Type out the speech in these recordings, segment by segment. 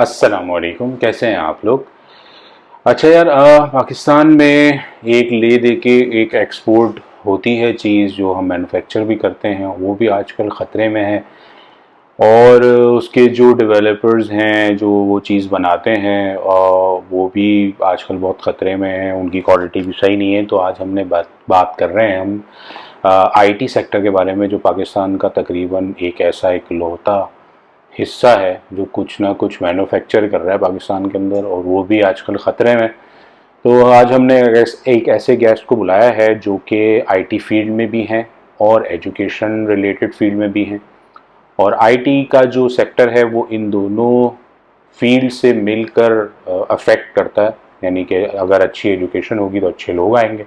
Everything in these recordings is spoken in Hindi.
अस्सलामुअलैकुम, कैसे हैं आप लोग। अच्छा यार, पाकिस्तान में एक ले दे के एक एक्सपोर्ट होती है चीज़ जो हम मैन्युफैक्चर भी करते हैं, वो भी आजकल ख़तरे में है। और उसके जो डेवलपर्स हैं जो वो चीज़ बनाते हैं वो भी आजकल बहुत ख़तरे में हैं, उनकी क्वालिटी भी सही नहीं है। तो आज हमने बात कर रहे हैं हम आईटी सेक्टर के बारे में, जो पाकिस्तान का तकरीबन एक ऐसा इकलौता हिस्सा है जो कुछ ना कुछ मैन्युफैक्चर कर रहा है पाकिस्तान के अंदर, और वो भी आजकल ख़तरे में। तो आज हमने एक ऐसे गेस्ट को बुलाया है जो कि आईटी फील्ड में भी हैं और एजुकेशन रिलेटेड फील्ड में भी हैं। और आईटी का जो सेक्टर है वो इन दोनों फील्ड से मिलकर अफेक्ट करता है। यानी कि अगर अच्छी एजुकेशन होगी तो अच्छे लोग आएंगे,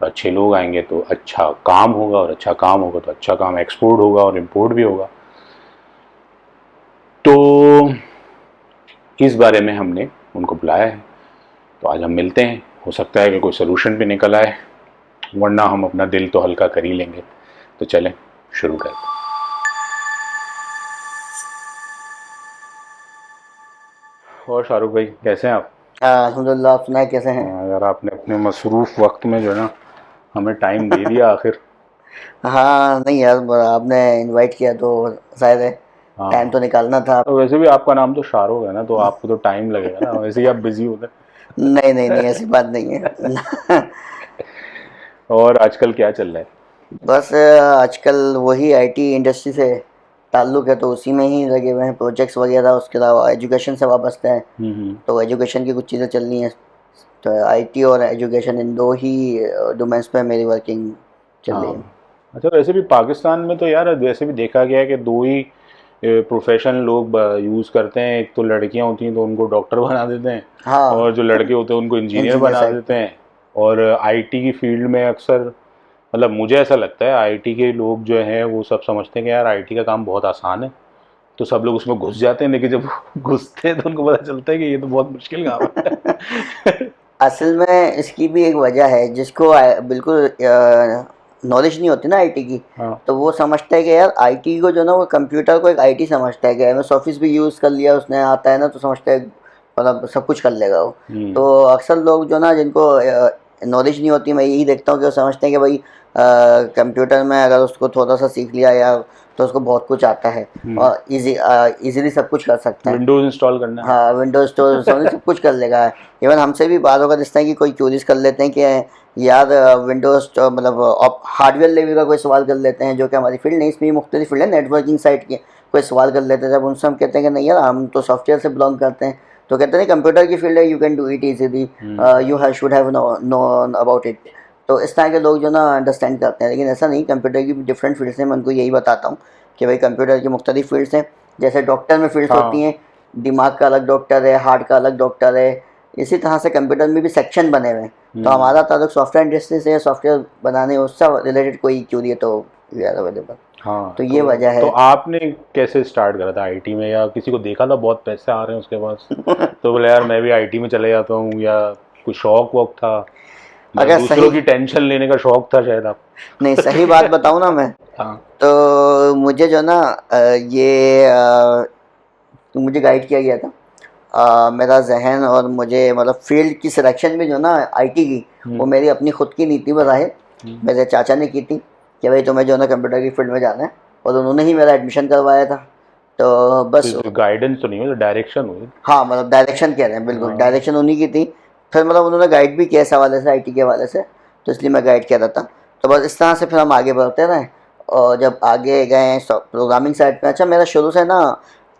और अच्छे लोग आएंगे तो अच्छा काम होगा, और अच्छा काम होगा तो अच्छा काम एक्सपोर्ट होगा और इम्पोर्ट भी होगा। तो इस बारे में हमने उनको बुलाया है। तो आज हम मिलते हैं, हो सकता है कि कोई सलूशन भी निकल आए, वरना हम अपना दिल तो हल्का कर ही लेंगे। तो चलें शुरू करते हैं। और शाहरुख भाई, कैसे हैं आप? अल्हम्दुलिल्लाह। आप सुनाए कैसे हैं? यार, आपने अपने मसरूफ़ वक्त में जो है ना हमें टाइम दे दिया आखिर। हाँ नहीं यार, आपने इनवाइट किया तो जाहिर है टाइम तो हाँ, निकालना था। तो वैसे भी आपका नाम तो शाहरुख है ना, तो आपको तो टाइम लगेगा ना, वैसे ही आप बिजी होते नहीं नहीं नहीं, ऐसी बात नहीं है। हैं। और आजकल क्या चल रहा है? बस आजकल वही आईटी इंडस्ट्री से ताल्लुक़ है तो उसी में ही लगे हुए हैं, प्रोजेक्ट्स वगैरह। उसके अलावा एजुकेशन से वाबस्ता है तो एजुकेशन की कुछ चीज़ें चल रही हैं। तो आईटी और एजुकेशन इन दो ही डोमेन्स पे मेरी वर्किंग चल रही है। हाँ। अच्छा, वैसे भी पाकिस्तान में तो यार वैसे भी देखा गया है कि दो ही प्रोफेशन लोग यूज़ करते हैं। एक तो लड़कियां होती हैं तो उनको डॉक्टर बना देते हैं, और हाँ, जो लड़के होते हैं उनको इंजीनियर इंजीनियर बना साइड देते पे। हैं। और आईटी की फील्ड में अक्सर, मतलब मुझे ऐसा लगता है, आईटी के लोग जो हैं वो सब समझते हैं कि यार आईटी का काम बहुत आसान है, तो सब लोग उसमें घुस जाते हैं। लेकिन जब वो घुसते हैं तो उनको पता चलता है कि ये तो बहुत मुश्किल काम है। असल में इसकी भी एक वजह है, जिसको बिल्कुल नॉलेज नहीं होती ना आईटी की, हाँ। तो वो समझता है कि यार आईटी को जो ना, वो कंप्यूटर को एक आईटी समझता है कि एम एस ऑफिस भी यूज़ कर लिया उसने, आता है ना, तो समझता है मतलब सब कुछ कर लेगा वो। हम्म। तो अक्सर लोग जो ना, जिनको नॉलेज नहीं होती, मैं यही देखता हूँ कि वो समझते हैं कि भाई कंप्यूटर में अगर उसको थोड़ा सा सीख लिया यार तो उसको बहुत कुछ आता है और इजीली सब कुछ कर सकता है। विंडोज़ इंस्टॉल करना है। हाँ, विंडोज़ स्टोर सोनी सब कुछ कर लेगा। इवन हमसे भी बात होगा, जिस तरह की कोई क्यूरीज कर लेते हैं कि यार विंडोज़ मतलब आप हार्डवेयर लेवल का कोई सवाल कर लेते हैं, जो कि हमारी फील्ड नहीं, इसमें मुख्तलिफ फील्ड है, नेटवर्किंग साइड की कोई सवाल कर लेते हैं। जब उनसे हम कहते हैं कि नहीं यार, हम तो सॉफ्टवेयर से बिलोंग करते हैं, तो कहते हैं कंप्यूटर की फील्ड है, you can do it easily, you have should have known about it. तो इस तरह के लोग जो ना अंडरस्टैंड करते हैं, लेकिन ऐसा नहीं। कंप्यूटर की डिफरेंट फील्ड्स हैं, मैं उनको यही बताता हूँ कि भाई कंप्यूटर की मुख्तलिफ फील्ड्स हैं। जैसे डॉक्टर में फील्ड्स होती हाँ। हैं, दिमाग का अलग डॉक्टर है, हार्ट का अलग डॉक्टर है। इसी तरह से कंप्यूटर में भी सेक्शन बने हुए हैं। तो हमारा ताल्लुक सॉफ्टवेयर इंडस्ट्री से है, सॉफ्टवेयर बनाने उससे रिलेटेड कोई क्यूरी है तो वी आर अवेलेबल। हाँ। तो ये तो वजह तो है। आपने कैसे स्टार्ट करा था आईटी में, या किसी को देखा था बहुत पैसे आ रहे हैं उसके पास तो बोले यार मैं भी आईटी में चले जाता हूँ, या कोई शौक वौक था, या अगर दूसरों सही, की टेंशन लेने का शौक था शायद आप? नहीं सही बात बताऊँ ना मैं, हाँ। तो मुझे जो ना मुझे गाइड किया गया था। मेरा जहन और मुझे मतलब फील्ड की सिलेक्शन में जो ना आईटी की, वो हम्म। मेरी अपनी खुद की नीति बताए। हम्म। मेरे चाचा ने की थी कि भाई तुम्हें जो ना कंप्यूटर की फील्ड में जाना है, और उन्होंने ही मेरा एडमिशन करवाया था। तो बस। तो गाइडेंस तो नहीं हुई, डायरेक्शन हुई। हाँ, मतलब डायरेक्शन कह रहे हैं, बिल्कुल हाँ। डायरेक्शन उन्हीं की थी। फिर मतलब उन्होंने गाइड भी किया इस हवाले से, आईटी के हवाले से, तो इसलिए मैं गाइड किया था। तो बस इस तरह से फिर हम आगे बढ़ते रहे, और जब आगे गए प्रोग्रामिंग साइड पे। अच्छा, मेरा शुरू से ना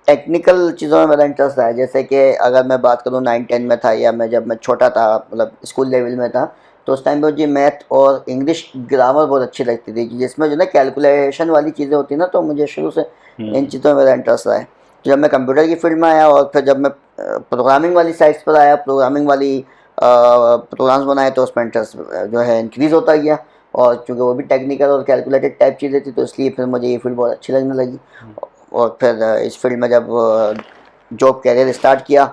टेक्निकल चीज़ों में मेरा इंटरेस्ट रहा है। जैसे कि अगर मैं बात करूँ 9-10 में था, या मैं जब मैं छोटा था, मतलब स्कूल लेवल में था, तो उस टाइम पे मुझे मैथ और इंग्लिश ग्रामर बहुत अच्छी लगती थी, जिसमें जो ना कैलकुलेशन वाली चीज़ें होती ना, तो मुझे शुरू से इन हम्म। चीज़ों में मेरा इंटरेस्ट रहा है। तो जब मैं कंप्यूटर की फील्ड में आया, और फिर जब मैं प्रोग्रामिंग वाली साइट्स पर आया, प्रोग्रामिंग वाली प्रोग्राम्स बनाए, तो उसमें इंटरेस्ट जो है इंक्रीज़ होता गया। और चूँकि वो भी टेक्निकल और कैलकुलेटेड टाइप चीज़ें थी, तो इसलिए फिर मुझे ये फील्ड बहुत अच्छी लगने लगी। और फिर इस फील्ड में जब जॉब कैरियर स्टार्ट किया,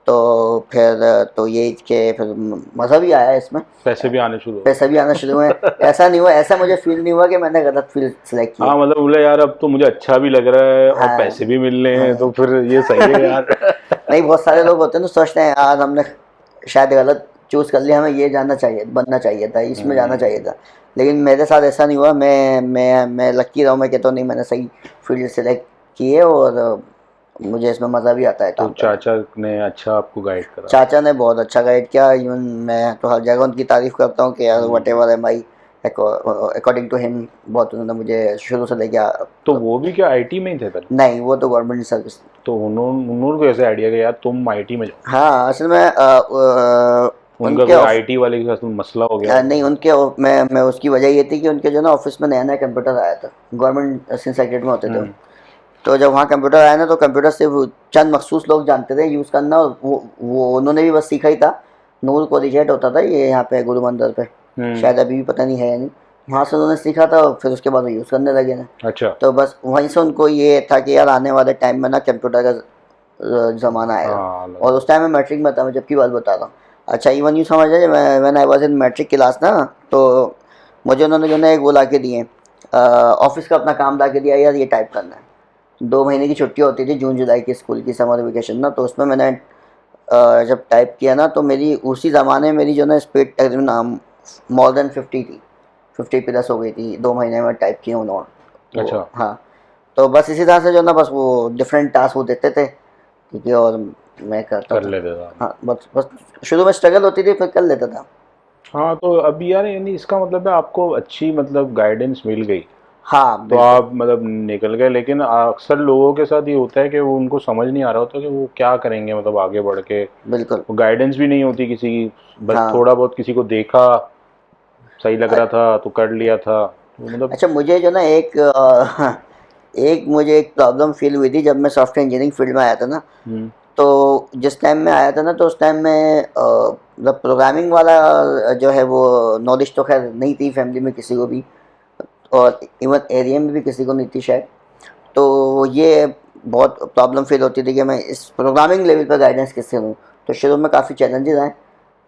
तो फिर तो ये कि फिर मज़ा भी आया इसमें, पैसे भी आने शुरू हो गए। पैसा भी आना शुरू हुए। ऐसा नहीं हुआ, ऐसा मुझे फील नहीं हुआ कि मैंने गलत फील्ड सेलेक्ट किया। हाँ मतलब बोले यार अब तो मुझे अच्छा भी लग रहा है और हाँ, पैसे भी मिल रहे हैं, हाँ। तो फिर ये सही है यार। नहीं, बहुत सारे लोग होते हैं तो सोचते हैं यार हमने शायद गलत चूज़ कर लिया, हमें ये जानना चाहिए, बनना चाहिए था, इसमें जाना चाहिए था। लेकिन मेरे साथ ऐसा नहीं हुआ। मैं लकी रहा हूँ, मैं कहता हूँ नहीं, मैंने सही फील्ड सेलेक्ट की है और मुझे इसमें मज़ा भी आता है तो काम करने में। चाचा ने अच्छा आपको गाइड करा। चाचा ने बहुत अच्छा गाइड किया। इवन मैं तो हर जगह उनकी तारीफ़ करता हूँ कि यार whatever am I according to him, बहुत उन्होंने मुझे शुरू से लेके तो वो भी क्या आईटी में ही थे पहले? नहीं, वो तो गवर्नमेंट सर्विस। तो उन्होंने को ऐसे आइडिया कि यार तुम आईटी में जाओ? हाँ, असल में उनका उनके कोई आईटी वाले के साथ मसला हो गया? नहीं, उनके मैं उसकी वजह ये थी कि उनके जो ना ऑफिस में नया नया कंप्यूटर आया था, गवर्नमेंट सेक्रेटरी में होते थे। तो जब वहाँ कंप्यूटर आया ना, तो कंप्यूटर सिर्फ चंद मखसूस लोग जानते थे यूज़ करना, और वो उन्होंने भी बस सीखा ही था। नूर कॉलेजिएट होता था ये यहाँ पे गुरु मंदिर पे, शायद अभी भी पता नहीं है या नहीं। वहाँ से उन्होंने सीखा था, फिर उसके बाद वो यूज़ करने लगे ना। अच्छा। तो बस वहीं से उनको ये था कि यार आने वाले टाइम में ना कंप्यूटर का ज़माना आएगा। हाँ, और उस टाइम में मैट्रिक में था मैं, जबकि बात बता रहा हूँ। अच्छा, इवन यूँ समझ जाए, when I was in matric class ना, तो मुझे उन्होंने जो ना एक वो ला के दिए, ऑफिस का अपना काम ला के दिया, यार ये टाइप करना है। 2 महीने की छुट्टी होती थी जून जुलाई की स्कूल की समर वेकेशन ना, तो उसमें मैंने जब टाइप किया ना, तो मेरी उसी ज़माने में मेरी जो ना स्पीड तकरीबन मोर देन 50 थी, 50 प्लस हो गई थी 2 महीने में टाइप किया उन्होंने। अच्छा। हाँ, तो बस इसी तरह से जो ना, बस वो डिफरेंट टास्क वो देते थे, ठीक है, और मैं करता कर था। लेते था। हाँ, बस शुरू में स्ट्रगल होती थी, फिर कर लेता था। हाँ तो अब यार यानी इसका मतलब है आपको अच्छी मतलब गाइडेंस मिल गई, हाँ तो बिल्कुल। आप मतलब निकल गए। लेकिन अक्सर लोगों के साथ ये होता है कि वो उनको समझ नहीं आ रहा होता कि वो क्या करेंगे, मतलब आगे बढ़ के बिल्कुल। वो गाइडेंस भी नहीं होती किसी की, बस हाँ। थोड़ा बहुत किसी को देखा सही लग रहा था तो कर लिया था, तो मतलब। अच्छा, मुझे जो ना मुझे एक प्रॉब्लम फील हुई थी जब मैं सॉफ्टवेयर इंजीनियरिंग फील्ड में आया था ना। हम्म। तो जिस टाइम में आया था ना, तो उस टाइम में मतलब प्रोग्रामिंग वाला जो है वो नॉलेज तो खैर नहीं थी फैमिली में किसी को भी, और इवन एरिया में भी किसी को नहीं थी शायद। तो ये बहुत प्रॉब्लम फील होती थी कि मैं इस प्रोग्रामिंग लेवल पर गाइडेंस किससे लूँ। तो शुरू में काफ़ी चैलेंजेस आए,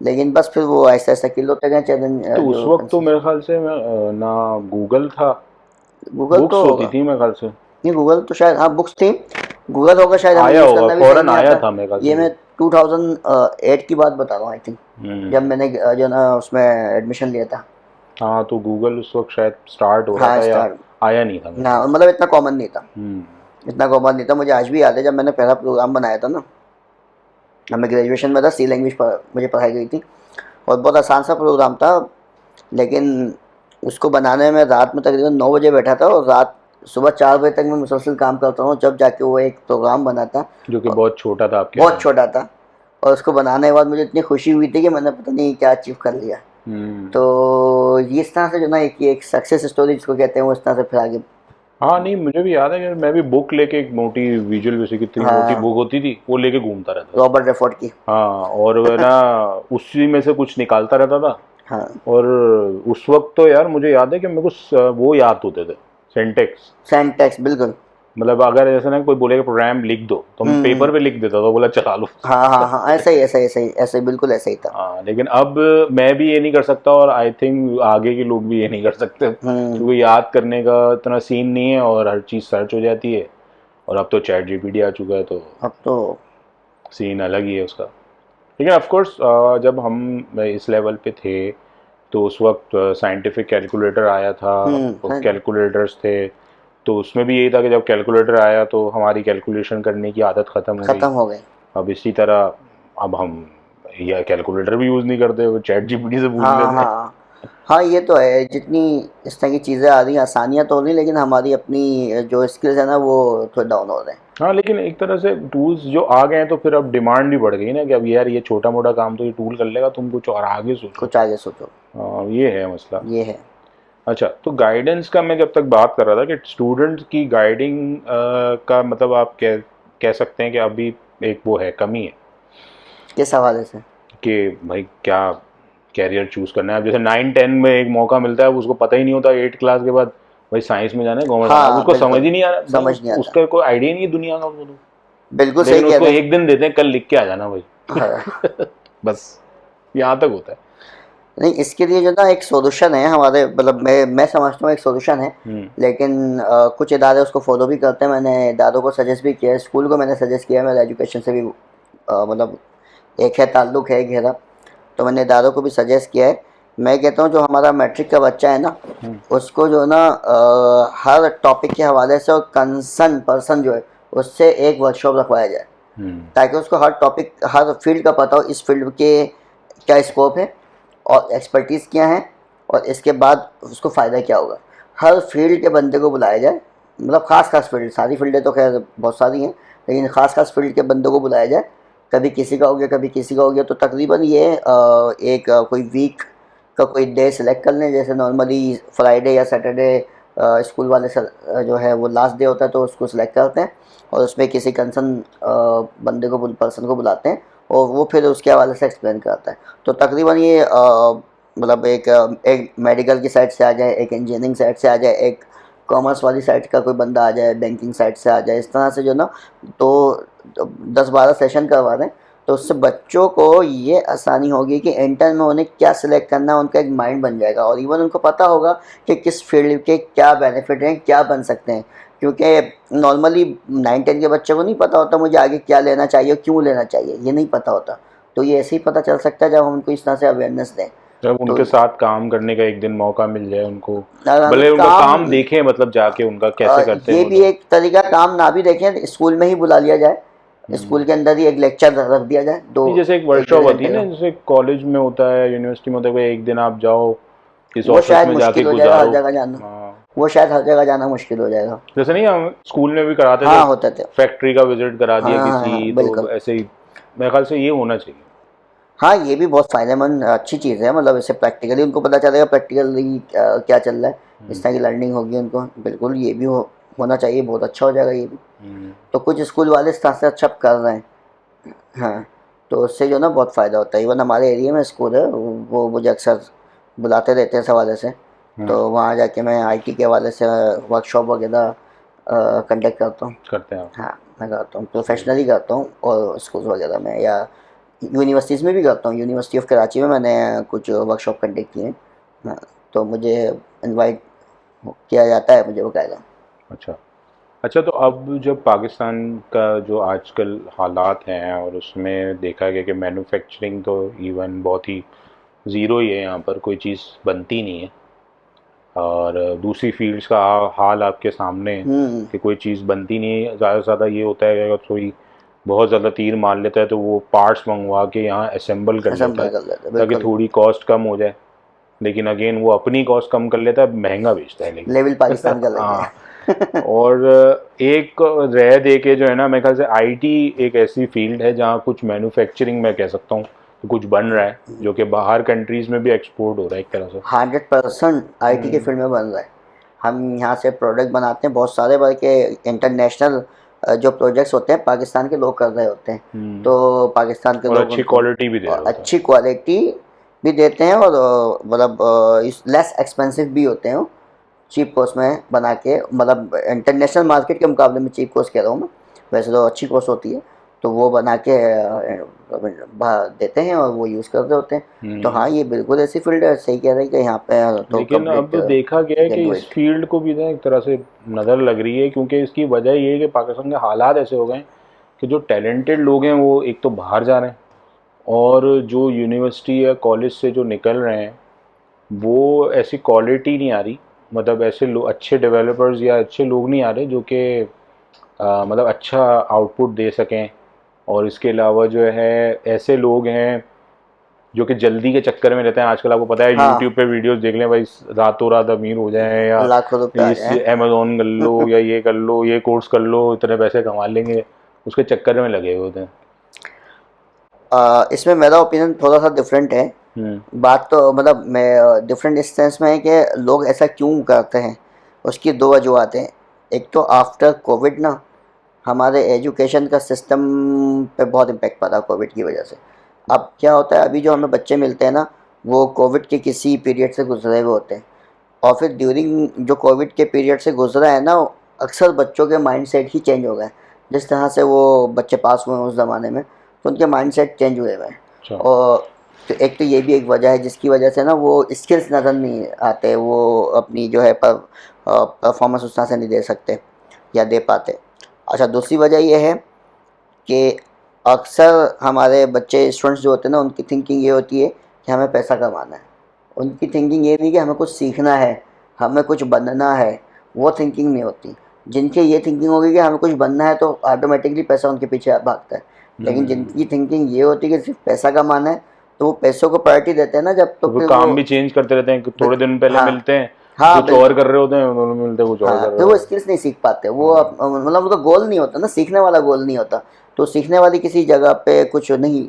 लेकिन बस फिर वो ऐसा ऐसा किल होते गए चैलेंज तो उस जो वक्त तो मेरे ख्याल से ना गूगल था, गूगल बुक्स तो होती होगा। थी मेरे ख्याल से। नहीं, गूगल तो शायद, हाँ बुक्स थी। गूगल होगा शायद, हमें आया यूज़ होगा, करना भी सही फौरन नहीं आया आता। था मेरे ख्याल ये से मैं वो। 2008 की बात बता रहा हूँ आई थिंक, जब मैंने जो ना उसमें एडमिशन लिया था। हाँ तो गूगल उस वक्त शायद स्टार्ट हो रहा हाँ, था या स्टार्ट। आया नहीं था मेरे ना ख्याल मतलब इतना कॉमन नहीं था, से। इतना कॉमन नहीं था। मुझे आज भी याद है जब मैंने पहला प्रोग्राम बनाया था ना, जब मैं ग्रेजुएशन में था, सी लैंग्वेज पर मुझे पढ़ाई गई थी, और बहुत आसान सा प्रोग्राम था। लेकिन उसको बनाने में रात में तकरीबन 9 बजे बैठा था, और सुबह 4 बजे तक मैं मुसलसल काम करता हूँ, जब जाके वो एक प्रोग्राम बना था। जो कि बहुत छोटा था आपके बहुत छोटा था, और उसको बनाने के बाद मुझे इतनी खुशी हुई थी कि मैंने पता नहीं क्या अचीव कर लिया। तो ये इस तरह से जो ना एक सक्सेस स्टोरी जिसको कहते हैं, वो इस तरह से फिर आगे। हाँ नहीं मुझे भी याद है कि मैं भी बुक लेके, एक मोटी विजुअल बेसिक कितनी मोटी हाँ, बुक होती थी वो लेके घूमता रहता था। रॉबर्ट रेफोर्ड की। हाँ और वो ना उसी में से कुछ निकालता रहता था। हाँ, और उस वक्त तो यार मुझे याद है कि मेरे को वो याद होते थे, सिंटेक्स। सेंटेक्स, बिल्कुल। मतलब अगर जैसे ना कोई बोलेगा प्रोग्राम लिख दो तो मैं पेपर पे लिख देता था, बोला चला लो। हाँ हाँ हाँ, ऐसा ही ऐसा ही ऐसा ही ऐसा ही, बिल्कुल ऐसा ही था। हाँ लेकिन अब मैं भी ये नहीं कर सकता, और आई थिंक आगे के लोग भी ये नहीं कर सकते, क्योंकि याद करने का इतना सीन नहीं है और हर चीज़ सर्च हो जाती है। और अब तो चैट जीपीटी आ चुका है, तो अब तो सीन अलग ही है उसका। लेकिन ऑफ कोर्स जब हम इस लेवल पे थे तो उस वक्त साइंटिफिक कैलकुलेटर आया था, और कैलकुलेटर्स थे, तो उसमें भी यही था कि जब कैलकुलेटर आया तो हमारी कैलकुलेशन करने की आदत ख़त्म हो गई। अब इसी तरह अब हम या कैलकुलेटर भी यूज़ नहीं करते, वो चैट जीपीटी से पूछ हाँ लेते हैं। हाँ हाँ, ये तो है। जितनी इस तरह की चीज़ें आ रही हैं, आसानियाँ तो हो रही, लेकिन हमारी अपनी जो स्किल्स है ना, वो थोड़े डाउन हो रहे हैं। हाँ लेकिन एक तरह से टूल्स जो आ गए हैं तो फिर अब डिमांड भी बढ़ गई ना, कि अब यार ये छोटा मोटा काम तो ये टूल कर लेगा, तुम कुछ और आगे सोचो। कुछ आगे सोचो, ये है मसला। ये है। अच्छा तो गाइडेंस का मैं जब तक बात कर रहा था कि स्टूडेंट की गाइडिंग का मतलब आप कह सकते हैं कि अभी एक वो है, कमी है किस हवाले से? कि भाई क्या कैरियर चूज़ करना है। अब जैसे 9-10 में एक मौका मिलता है, उसको पता ही नहीं होता 8 क्लास के बाद भाई साइंस में जाना है, कॉमर्स जाना है, हाँ उसको समझ बिल्कुल, ही नहीं आ रहा, समझ नहीं आता। उसका कोई आइडिया नहीं है दुनिया का उसको तो। बिल्कुल सही लेकिन कह उसको रहे हैं। एक दिन देते हैं, कल लिख के आ जाना भाई। हाँ। बस यहाँ तक होता है। नहीं, इसके लिए जो ना एक सॉल्यूशन है हमारे, मतलब मैं समझता हूँ एक सॉल्यूशन है, लेकिन कुछ इदारे उसको फॉलो भी करते हैं। मैंने इदारों को सजेस्ट भी किया है, स्कूल को मैंने सजेस्ट किया है, मेरा एजुकेशन से भी मतलब एक है ताल्लुक़ है गहरा, तो मैंने इदारों को भी सजेस्ट किया है। मैं कहता हूँ जो हमारा मैट्रिक का बच्चा है ना, उसको जो ना हर टॉपिक के हवाले से और कंसर्न पर्सन जो है उससे एक वर्कशॉप रखवाया जाए, ताकि उसको हर टॉपिक हर फील्ड का पता हो, इस फील्ड के क्या स्कोप है और एक्सपर्टीज़ क्या है, और इसके बाद उसको फ़ायदा क्या होगा। हर फील्ड के बंदे को बुलाया जाए, मतलब ख़ास फील्ड, सारी फील्डें तो खैर बहुत सारी हैं, लेकिन ख़ास फील्ड के बंदों को बुलाया जाए। कभी किसी का हो गया, कभी किसी का हो गया, तो तकरीबन ये एक कोई वीक का कोई डे सेलेक्ट कर लें, जैसे नॉर्मली फ्राइडे या सैटरडे स्कूल वाले जो है वो लास्ट डे होता है, तो उसको सिलेक्ट करते हैं और उसमें किसी कंसर्न बंदे को पर्सन को बुलाते हैं और वो फिर उसके हवाले से एक्सप्लेन करता है। तो तकरीबन ये मतलब एक मेडिकल की साइड से आ जाए, एक इंजीनियरिंग साइड से आ जाए, एक कॉमर्स वाली साइड का कोई बंदा आ जाए, बैंकिंग साइड से आ जाए, इस तरह से जो ना तो 10-12 सेशन करवा दें, तो उससे बच्चों को ये आसानी होगी कि इंटर में उन्हें क्या सिलेक्ट करना है, उनका एक माइंड बन जाएगा और इवन उनको पता होगा कि किस फील्ड के क्या बेनिफिट हैं, क्या बन सकते हैं। क्योंकि नॉर्मली 9-10 के बच्चे को नहीं पता होता मुझे आगे क्या लेना चाहिए, क्यों लेना चाहिए, ये नहीं पता होता। तो ये ऐसे ही पता चल सकता है जब हम उनको इस तरह से अवेयरनेस दें। जब तो उनके साथ काम करने का एक दिन मौका मिल जाए उनको, भले उनका काम देखें, मतलब जाके उनका कैसे करते हैं ये भी एक तरीका, काम ना भी देखें, स्कूल में ही बुला लिया जाए, स्कूल के अंदर ही एक लेक्चर रख दिया जाए, जैसे एक वर्कशॉप होती है ना, जैसे कॉलेज में होता है, यूनिवर्सिटी में होता है, एक दिन आप जाओ इस वो ऑफिस शायद में जाके मुश्किल हो जाएगा हर गुजारो। जगह जाना, वो शायद हर जगह जाना मुश्किल हो जाएगा। जैसे नहीं हम स्कूल में भी कराते हाँ थे, होते थे, फैक्ट्री का विजिट करा दिया हाँ किसी, बिल्कुल। तो ऐसे ही मेरे ख्याल से ये होना चाहिए। हाँ ये भी बहुत फ़ायदेमंद अच्छी चीज़ है, मतलब इससे प्रैक्टिकली उनको पता चलेगा, प्रैक्टिकली क्या चल रहा है, इस तरह की लर्निंग होगी उनको। बिल्कुल ये भी होना चाहिए, बहुत अच्छा हो जाएगा ये भी। तो कुछ स्कूल वाले इस तरह से अच्छा कर रहे हैं। हाँ, तो उससे जो ना बहुत फ़ायदा होता है। इवन हमारे एरिया में स्कूल है, वो मुझे अक्सर बुलाते रहते हैं इस हवाले से, तो वहाँ जाके मैं आईटी के हवाले से वर्कशॉप वगैरह कंडक्ट करता हूँ। करते हैं। हाँ मैं करता हूँ, प्रोफेशनली करता हूँ, और स्कूल वगैरह में या यूनिवर्सिटीज़ में भी करता हूँ। यूनिवर्सिटी ऑफ कराची में मैंने कुछ वर्कशॉप कंडक्ट किए हैं। हाँ, तो मुझे इनवाइट किया जाता है, मुझे बकायदा। अच्छा अच्छा, तो अब जब पाकिस्तान का जो आजकल हालात हैं और उसमें देखा गया कि मैन्युफैक्चरिंग तो इवन बहुत ही ज़ीरो ही है, यहाँ पर कोई चीज़ बनती नहीं है, और दूसरी फील्ड्स का हाल आपके सामने है कि कोई चीज़ बनती नहीं है। ज़्यादा से ज़्यादा ये होता है कि अगर कोई बहुत ज़्यादा तीर मार लेता है तो वो पार्ट्स मंगवा के यहाँ असेंबल कर लेता है ताकि थोड़ी कॉस्ट कम हो जाए, लेकिन अगेन वो अपनी कॉस्ट कम कर लेता है, महंगा बेचता है लेकिन लेवल पाकिस्तान का लग हाँ। और एक रह दे के जो है ना, मेरे ख्याल से आईटी एक ऐसी फील्ड है जहाँ कुछ मैन्युफैक्चरिंग मैं कह सकता हूँ कुछ बन रहा है, जो कि बाहर कंट्रीज में भी एक्सपोर्ट हो रहा है एक तरह से। 100% आईटी के फील्ड में बन रहा है। हम यहाँ से प्रोडक्ट बनाते हैं बहुत सारे, बल्कि इंटरनेशनल जो प्रोजेक्ट्स होते हैं पाकिस्तान के लोग कर रहे होते हैं, तो पाकिस्तान के और लोग अच्छी क्वालिटी भी दे रहे होते हैं। अच्छी क्वालिटी भी देते हैं, और मतलब लेस एक्सपेंसिव भी होते हैं, चीप कॉस्ट में बना के, मतलब इंटरनेशनल मार्केट के मुकाबले में चीप कॉस्ट कह रहा हूँ मैं, वैसे तो अच्छी कॉस्ट होती है, तो वो बना के देते हैं और वो यूज़ कर रहे होते हैं। तो हाँ ये बिल्कुल ऐसी फील्ड है, सही कह रहे हैं कि यहाँ पे तो लेकिन अब देखा गया है कि इस फील्ड को भी ना एक तरह से नज़र लग रही है, क्योंकि इसकी वजह ये है कि पाकिस्तान के हालात ऐसे हो गए कि जो टैलेंटेड लोग हैं वो एक तो बाहर जा रहे हैं, और जो यूनिवर्सिटी या कॉलेज से जो निकल रहे हैं वो ऐसी क्वालिटी नहीं आ रही, मतलब ऐसे अच्छे डेवलपर्स या अच्छे लोग नहीं आ रहे जो कि मतलब अच्छा आउटपुट दे सकें। और इसके अलावा जो है ऐसे लोग हैं जो कि जल्दी के चक्कर में रहते हैं। आजकल आपको पता है यूट्यूब पे वीडियोस देख लें भाई, रातों रात अमीर हो जाए, या लाखों रुपए इस अमेज़ॉन कर लो या ये कर लो, ये कोर्स कर लो, इतने पैसे कमा लेंगे, उसके चक्कर में लगे हुए होते हैं। इसमें मेरा ओपिनियन थोड़ा सा डिफरेंट है। बात तो मतलब मैं डिफरेंट इस सेंस में है कि लोग ऐसा क्यों करते हैं, उसकी दो वजूहत हैं। एक तो आफ्टर कोविड ना हमारे एजुकेशन का सिस्टम पे बहुत इम्पेक्ट पड़ा कोविड की वजह से। अब क्या होता है, अभी जो हमें बच्चे मिलते हैं ना, वो कोविड के किसी पीरियड से गुजरे हुए होते हैं, और फिर ड्यूरिंग जो कोविड के पीरियड से गुजरा है ना, अक्सर बच्चों के माइंड सेट ही चेंज हो गए, जिस तरह से वो बच्चे पास हुए हैं उस ज़माने में। तो उनके माइंडसेट चेंज हुए हुए हैं। अच्छा। और तो एक तो ये भी एक वजह है जिसकी वजह से ना वो स्किल्स नज़र नहीं आते, वो अपनी जो है परफॉर्मेंस उस तरह से नहीं दे सकते या दे पाते। अच्छा, दूसरी वजह ये है कि अक्सर हमारे बच्चे स्टूडेंट्स जो होते हैं ना, उनकी थिंकिंग ये होती है कि हमें पैसा कमाना है। उनकी थिंकिंग ये नहीं कि हमें कुछ सीखना है, हमें कुछ बनना है, वो थिंकिंग नहीं होती। जिनकी ये थिंकिंग होगी कि हमें कुछ बनना है तो ऑटोमेटिकली पैसा उनके पीछे भागता है। लेकिन जिनकी थिंकिंग ये होती है कि सिर्फ पैसा कमाना है, तो वो पैसों को प्रायोरिटी देते हैं ना जब, तो तो फिर काम वो भी चेंज करते रहते हैं कि थोड़े दिन पहले हाँ मिलते हैं हाँ कुछ और बिल्कुल। कर रहे होते हैं, उन्होंने मिलते हैं कुछ और हाँ, कर रहे फिर वो होते स्किल्स नहीं सीख पाते, वो हैं। मतलब वो तो गोल नहीं होता ना, सीखने वाला गोल नहीं होता, तो सीखने वाली किसी जगह पे कुछ नहीं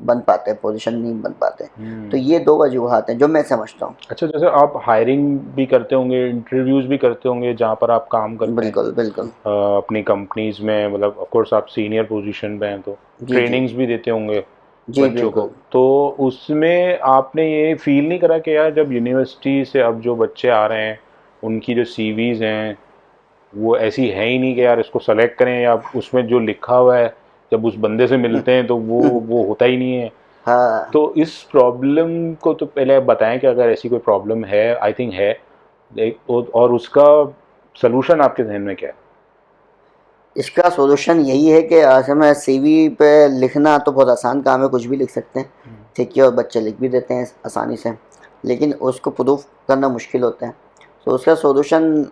बन पाते, पोजीशन नहीं बन पाते। तो ये दो वजूहत हैं जो मैं समझता हूँ। अच्छा, जैसे आप हायरिंग भी करते होंगे, इंटरव्यूज भी करते होंगे जहाँ पर आप काम करते हैं बिल्कुल बिल्कुल। अपनी कंपनीज में, मतलब ऑफ कोर्स आप सीनियर पोजीशन पे हैं तो जी जी ट्रेनिंग्स भी देते होंगे जी बच्चों को, बिल्कुल। तो उसमें आपने ये फील नहीं करा कि यार जब यूनिवर्सिटी से अब जो बच्चे आ रहे हैं उनकी जो सीवीज हैं वो ऐसी है ही नहीं कि यार इसको सेलेक्ट करें, या उसमें जो लिखा हुआ है जब उस बंदे से मिलते हैं तो वो होता ही नहीं है। हाँ, तो इस प्रॉब्लम को तो पहले आप बताएं कि अगर ऐसी कोई प्रॉब्लम है, आई थिंक है, और उसका सलूशन आपके जहन में क्या है? इसका सॉल्यूशन यही है कि असल में सीवी पे लिखना तो बहुत आसान काम है, कुछ भी लिख सकते हैं, ठीक है, और बच्चे लिख भी देते हैं आसानी से, लेकिन उसको प्रूफ करना मुश्किल होता है। तो उसका सॉल्यूशन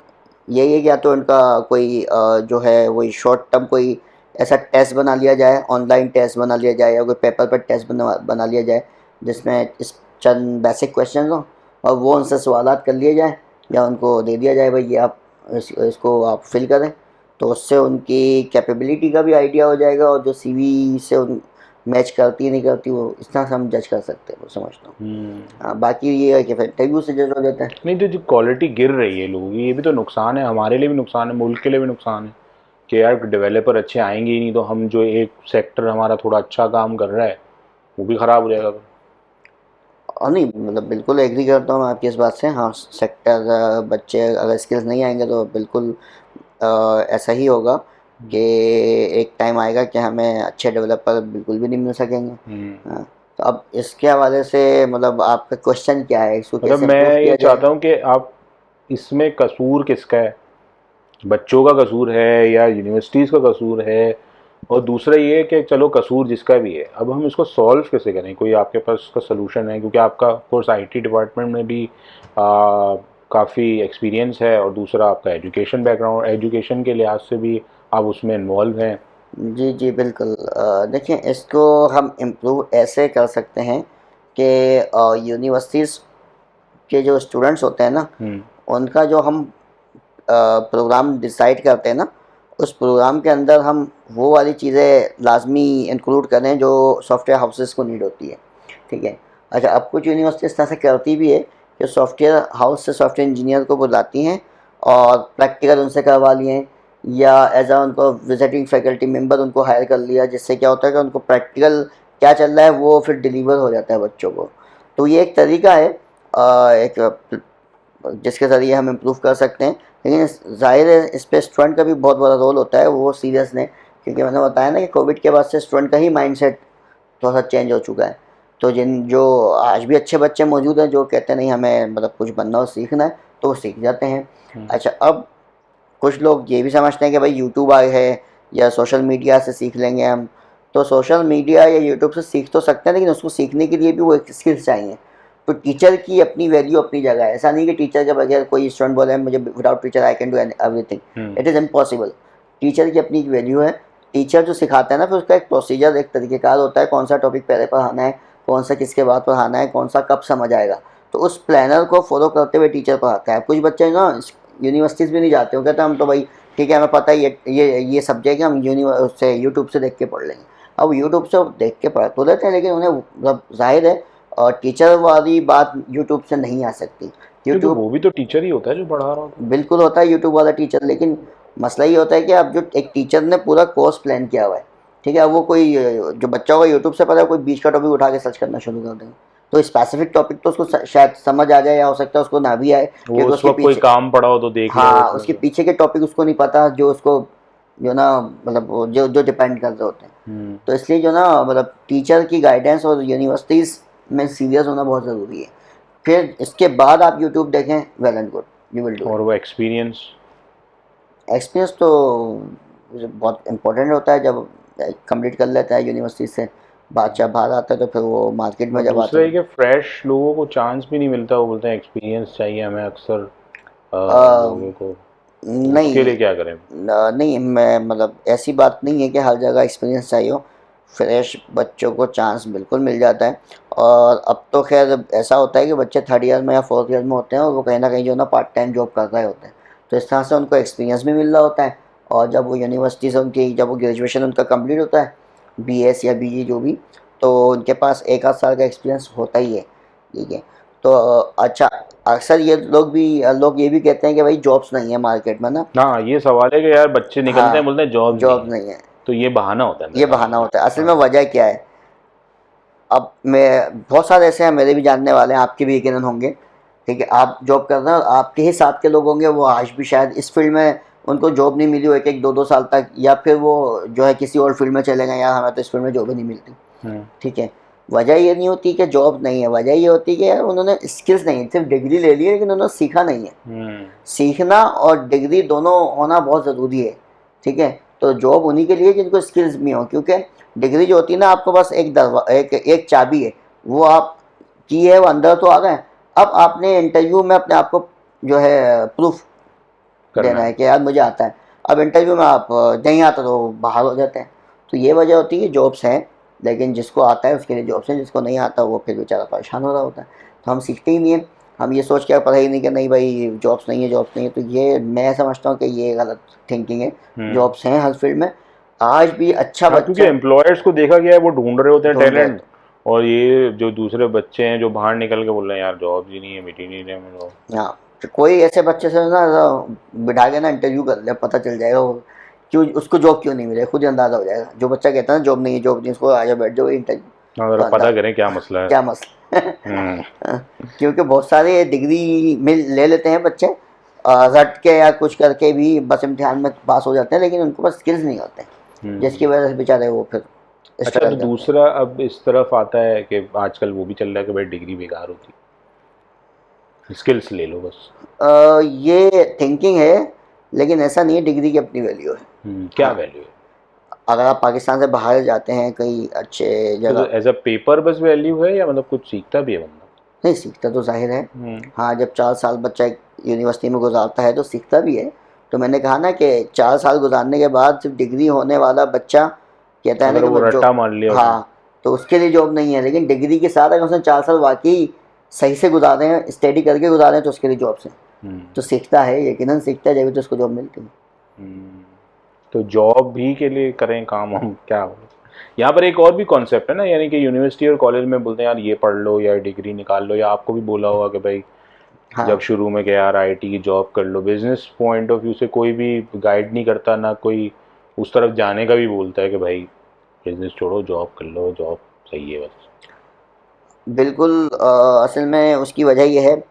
यही है कि या तो इनका कोई जो है वही शॉर्ट टर्म कोई ऐसा टेस्ट बना लिया जाए, ऑनलाइन टेस्ट बना लिया जाए, या कोई पेपर पर टेस्ट बना लिया जाए जिसमें इस चंद बेसिक क्वेश्चन हो और वो उनसे सवालात कर लिए जाए, या उनको दे दिया जाए भाई ये आप इसको आप फिल करें, तो उससे उनकी कैपेबिलिटी का भी आइडिया हो जाएगा, और जो सीवी से उन मैच करती है नहीं करती वो इस तरह से हम जज कर सकते हैं, वो समझता हूँ। हाँ, बाकी ये है कि फिर इंटरव्यू से जज हो जाता है। नहीं, तो जो क्वालिटी गिर रही है लोगों की, ये भी तो नुकसान है, हमारे लिए भी नुकसान है, मुल्क के लिए भी नुकसान है कि यार डेवलपर अच्छे आएंगे ही नहीं तो हम जो एक सेक्टर हमारा थोड़ा अच्छा काम कर रहा है वो भी ख़राब हो जाएगा। और नहीं, मतलब बिल्कुल एग्री करता हूँ मैं आपकी इस बात से। हाँ, सेक्टर बच्चे अगर स्किल्स नहीं आएंगे तो बिल्कुल ऐसा ही होगा कि एक टाइम आएगा कि हमें अच्छे डेवलपर बिल्कुल भी नहीं मिल सकेंगे। हाँ, तो अब इसके हवाले से मतलब आपका क्वेश्चन क्या है, इसको मतलब कैसे इम्प्रूव मैं ये किया जाए? चाहता हूँ कि आप इसमें कसूर किसका है, बच्चों का कसूर है या यूनिवर्सिटीज़ का कसूर है, और दूसरा ये कि चलो कसूर जिसका भी है अब हम इसको सॉल्व कैसे करें, कोई आपके पास इसका सलूशन है? क्योंकि आपका कोर्स आईटी डिपार्टमेंट में भी काफ़ी एक्सपीरियंस है, और दूसरा आपका एजुकेशन बैकग्राउंड, एजुकेशन के लिहाज से भी आप उसमें इन्वॉल्व हैं। जी जी बिल्कुल। देखिए, इसको हम इम्प्रूव ऐसे कर सकते हैं कि यूनिवर्सिटीज़ के जो स्टूडेंट्स होते हैं ना, उनका जो हम प्रोग्राम डिसाइड करते हैं ना, उस प्रोग्राम के अंदर हम वो वाली चीज़ें लाजमी इंक्लूड करें जो सॉफ्टवेयर हाउसेस को नीड होती है, ठीक है। अच्छा, अब कुछ यूनिवर्सिटी इस तरह से करती भी है कि सॉफ्टवेयर हाउस से सॉफ्टवेयर इंजीनियर को बुलाती हैं और प्रैक्टिकल उनसे करवा लिए, या एज आ उनको विजिटिंग फैकल्टी मेंबर उनको हायर कर लिया, जिससे क्या होता है कि उनको प्रैक्टिकल क्या चल रहा है वो फिर डिलीवर हो जाता है बच्चों को। तो ये एक तरीका है एक जिसके ज़रिए हम इम्प्रूव कर सकते हैं। लेकिन ज़ाहिर है इस पे स्टूडेंट का भी बहुत बड़ा रोल होता है, वो सीरियस लें, क्योंकि मैंने बताया ना कि कोविड के बाद से स्टूडेंट का ही माइंडसेट थोड़ा सा चेंज हो चुका है। तो जिन जो आज भी अच्छे बच्चे मौजूद हैं जो कहते हैं नहीं हमें मतलब कुछ बनना और सीखना है, तो वो सीख जाते हैं। अच्छा, अब कुछ लोग ये भी समझते हैं कि भाई यूट्यूब आए है या सोशल मीडिया से सीख लेंगे हम, तो सोशल मीडिया या यूट्यूब से सीख तो सकते हैं, लेकिन उसको सीखने के लिए भी वो एक स्किल्स चाहिए। तो टीचर की अपनी वैल्यू अपनी जगह है, ऐसा नहीं कि टीचर के बगैर कोई स्टूडेंट बोले मुझे without teacher I can do everything, it is impossible. Teacher की अपनी एक वैल्यू है। टीचर जो सिखाता है ना, फिर उसका एक प्रोसीजर, एक तरीक़ेकार होता है, कौन सा टॉपिक पहले पढ़ाना है, कौन सा किसके बाद पढ़ाना है, कौन सा कब समझ आएगा, तो उस प्लानर को फॉलो करते हुए टीचर पढ़ाता है। कुछ बच्चे ना यूनिवर्सिटीज़ भी नहीं जाते, वो कहते हैं हम तो भाई ठीक है हमें पता है ये सब्जेक्ट है, हम से यूट्यूब से देख के पढ़ लेंगे। अब यूट्यूब से देख के पढ़ तो लेते हैं, लेकिन उन्हें मतलब ज़ाहिर है और टीचर वाली बात यूट्यूब से नहीं आ सकती। क्योंकि यूट्यूब वो भी तो टीचर ही होता है जो पढ़ा रहा होता बिल्कुल होता है यूट्यूब वाला टीचर, लेकिन मसला ये होता है कि अब जो एक टीचर ने पूरा कोर्स प्लान किया हुआ है, ठीक है, वो कोई जो बच्चा होगा यूट्यूब से पता है कोई बीच का टॉपिक उठा के सर्च करना शुरू कर देंगे, तो स्पेसिफिक टॉपिक तो उसको शायद समझ आ जाए, या हो सकता है उसको ना भी आए, है, वो क्योंकि उस उसके वक्त कोई पीछे काम पड़ा हो तो देख लिया हो हाँ उसमें उसके से। पीछे के टॉपिक उसको नहीं पता जो उसको जो ना मतलब जो जो डिपेंड कर रहे होते हैं। हम्म। तो इसलिए जो ना मतलब टीचर की गाइडेंस और यूनिवर्सिटीज़ में सीरियस होना बहुत ज़रूरी है। फिर इसके बाद आप यूट्यूब देखें, well and good, you will do और वो एक्सपीरियंस। एक्सपीरियंस तो बहुत इंपॉर्टेंट होता है। जब कंप्लीट कर लेता है यूनिवर्सिटी से, बादशाह बाहर आता है तो फिर वो मार्केट में और जब आता दूसरा है है कि फ्रेश लोगों को चांस भी नहीं मिलता, वो बोलते हैं एक्सपीरियंस चाहिए हमें अक्सर तो लोगों को। तो उसके नहीं लिए क्या करें? नहीं, मैं मतलब ऐसी बात नहीं है कि हर जगह एक्सपीरियंस चाहिए हो। फ्रेश बच्चों को चांस बिल्कुल मिल जाता है। और अब तो खैर ऐसा होता है कि बच्चे थर्ड ईयर में या फोर्थ ईयर में होते हैं और वो कहीं ना कहीं जो ना पार्ट टाइम जॉब कर रहे होते हैं, तो इस तरह से उनको एक्सपीरियंस भी मिल रहा होता है। और जब वो यूनिवर्सिटी से उनकी जब वो ग्रेजुएशन उनका कंप्लीट होता है, बीएस या बीई जो भी, तो उनके पास एक आध साल का एक्सपीरियंस होता ही है। ठीक है। तो अच्छा, अक्सर ये लोग ये भी कहते हैं कि भाई जॉब्स नहीं है मार्केट में ना। हाँ, ये सवाल है कि यार बच्चे निकलते हैं हाँ, बोलते हैं जॉब नहीं जॉब है। नहीं है, तो ये बहाना होता है मेरे ये हिसाब बहाना से। होता है। असल में हाँ। वजह क्या है, अब मैं बहुत सारे ऐसे हैं, मेरे भी जानने वाले हैं, आपके भी यकीनन होंगे। ठीक है, आप जॉब कर रहे हैं और आपके ही साथ के लोग होंगे, वो आज भी शायद इस फील्ड में उनको जॉब नहीं मिली हो एक एक दो दो साल तक, या फिर वो जो है किसी और फील्ड में चले गए, यार हमें तो इस फील्ड में जॉब ही नहीं मिलती। हम्म। ठीक है। वजह ये नहीं होती कि जॉब नहीं है, वजह ये होती है कि यार उन्होंने स्किल्स नहीं है, सिर्फ डिग्री ले ली है लेकिन उन्होंने सीखा नहीं है। हम्म। सीखना और डिग्री दोनों होना बहुत ज़रूरी है। ठीक है। तो जॉब उन्हीं के लिए जिनको स्किल्स भी हों, क्योंकि डिग्री जो होती है ना, आपको बस एक चाबी है, वो आप की है, वो अंदर तो आ गए। अब आपने इंटरव्यू में अपने आप को जो है प्रूफ करना देना है है। कि यार मुझे आता है। अब इंटरव्यू में आप नहीं आता तो बाहर हो जाते हैं। तो ये वजह होती है कि जॉब्स हैं, लेकिन जिसको आता है उसके लिए जॉब्स हैं, जिसको नहीं आता वो फिर बेचारा परेशान हो रहा होता है। तो हम सीखते ही नहीं हैं, हम ये सोच के पढ़ा ही नहीं कि नहीं भाई जॉब्स नहीं है, जॉब्स नहीं है। तो ये मैं समझता हूँ कि ये गलत थिंकिंग है। हम्म। जॉब्स हैं हर फील्ड में। आज भी अच्छा हाँ, क्योंकि बच्चा एम्प्लॉयर्स को देखा गया है वो ढूंढ रहे होते हैं ढूंढ रहे टैलेंट। होते और ये जो दूसरे बच्चे हैं जो बाहर निकल के बोल रहे हैं यार जॉब ही नहीं है, मिट ही नहीं रहे हमें जॉब। हैं। हाँ, तो कोई ऐसे बच्चे से ना बिठा के ना इंटरव्यू कर ले, पता चल जाएगा वो क्यों उसको जॉब क्यों नहीं मिले, खुद ही अंदाजा हो जाएगा। जो बच्चा कहता है ना जॉब नहीं है, जॉब नहीं, उसको आजा बैठ जाओ इंटरव्यू, हाँ, जरा तो पता अंदाजा करें क्या मसला है। क्या मसला हम्म। हाँ, क्योंकि बहुत सारे डिग्री मिल ले लेते हैं बच्चे, रट के या कुछ करके भी बस इम्तिहान में पास हो जाते हैं, लेकिन उनको पास स्किल्स नहीं होते हैं, जिसकी हम्म। वजह से बेचारे वो फिर अच्छा, स्ट्रगल तो करते हैं। दूसरा अब इस तरफ आता है कि आजकल वो भी चल रहा है कि भाई डिग्री बेकार होती है, स्किल्स ले लो बस। ये थिंकिंग है, लेकिन ऐसा नहीं है, डिग्री की अपनी वैल्यू है। क्या हाँ, वैल्यू है? अगर आप पाकिस्तान से बाहर जाते हैं कई अच्छे तो जगह, एज अ पेपर बस वैल्यू है या मतलब कुछ सीखता भी है बंदा? नहीं सीखता तो जाहिर है। हम्म। हाँ, जब 4 साल बच्चा एक यूनिवर्सिटी में गुजारता है तो सीखता भी है। तो मैंने कहा ना कि 4 साल गुजारने के बाद सिर्फ डिग्री होने वाला बच्चा कहता है ना अगर कि वो जो, रट्टा मार लिया उसने। हाँ, तो उसके लिए जॉब नहीं है। लेकिन डिग्री के साथ अगर उसने 4 साल वाकई सही से गुजारे हैं, स्टडी करके गुजारे हैं, तो उसके लिए जॉब्स हैं। हम्म। तो सीखता है, यकीनन सीखता है, जब भी तो उसको जॉब मिलती है। हम्म। तो जॉब भी के लिए करें काम हम क्या हो? यहाँ पर एक और भी कॉन्सेप्ट है ना, यानी कि यूनिवर्सिटी और कॉलेज में बोलते हैं यार ये पढ़ लो या डिग्री निकाल लो, या आपको भी बोला होगा कि भाई जब हाँ, शुरू में कि यार आईटी की जॉब कर लो। बिजनेस पॉइंट ऑफ व्यू से कोई भी गाइड नहीं करता, ना कोई उस तरफ जाने का भी बोलता है कि भाई बिजनेस छोड़ो जॉब कर लो, जॉब सही है बस। बिल्कुल। असल में उसकी वजह यह है,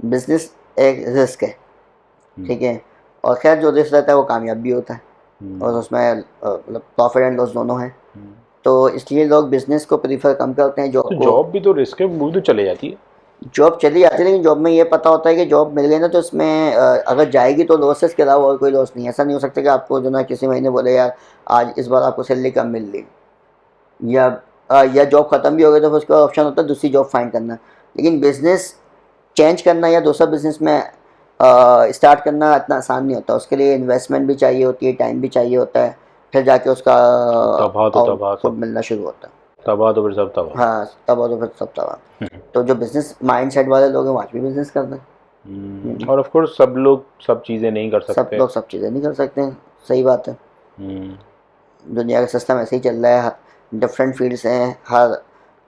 बिजनेस एक रिस्क है। हम्म। ठीक है। और खैर जो रिस्क रहता है वो कामयाब भी होता है, और हम्म। उसमें मतलब प्रॉफिट एंड लॉस दोनों हैं। हम्म। तो इसलिए लोग बिजनेस को प्रीफर कम करते हैं जॉब तो को। जॉब भी तो रिस्क है, वो तो चले जाती है। जॉब चली जाती है, लेकिन जॉब में ये पता होता है कि जॉब मिल गई ना तो इसमें अगर जाएगी तो लॉसेस के अलावा और कोई लॉस नहीं है। ऐसा नहीं हो सकता कि आपको जो ना किसी महीने बोले यार आज इस बार आपको सैलरी कम मिल रही, या जॉब ख़त्म भी हो गई तो फिर उसका ऑप्शन होता है दूसरी जॉब फाइंड करना। लेकिन बिजनेस चेंज करना या दूसरा बिजनेस में स्टार्ट करना इतना आसान नहीं होता। उसके लिए इन्वेस्टमेंट भी चाहिए होती है, टाइम भी चाहिए होता है, फिर जाके उसका तबाह तो तबाह आउटपुट सब। मिलना शुरू होता है। तबाह तो फिर सब तबाह। हाँ, तब और तो फिर सब तबाह। तो जो बिजनेस माइंड सेट वाले लोग हैं वो आज भी बिजनेस करते हैं। और ऑफ कोर्स सब लोग सब चीज़ें नहीं कर सब सकते। लोग सब चीज़ें नहीं कर सकते हैं, सही बात है। हम्म। दुनिया का सिस्टम ऐसे ही चल रहा है, डिफरेंट फील्ड्स हैं, हर